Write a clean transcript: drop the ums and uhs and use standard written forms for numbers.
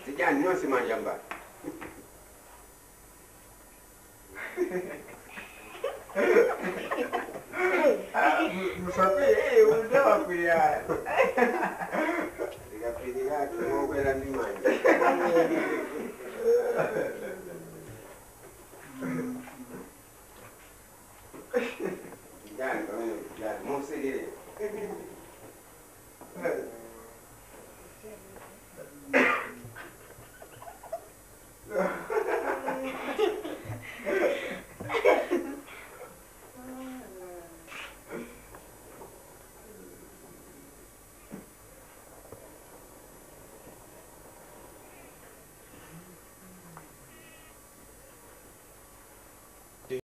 Sejak no si manjamba. Musafi udah apa ya? Tiga pilih mau berani manja.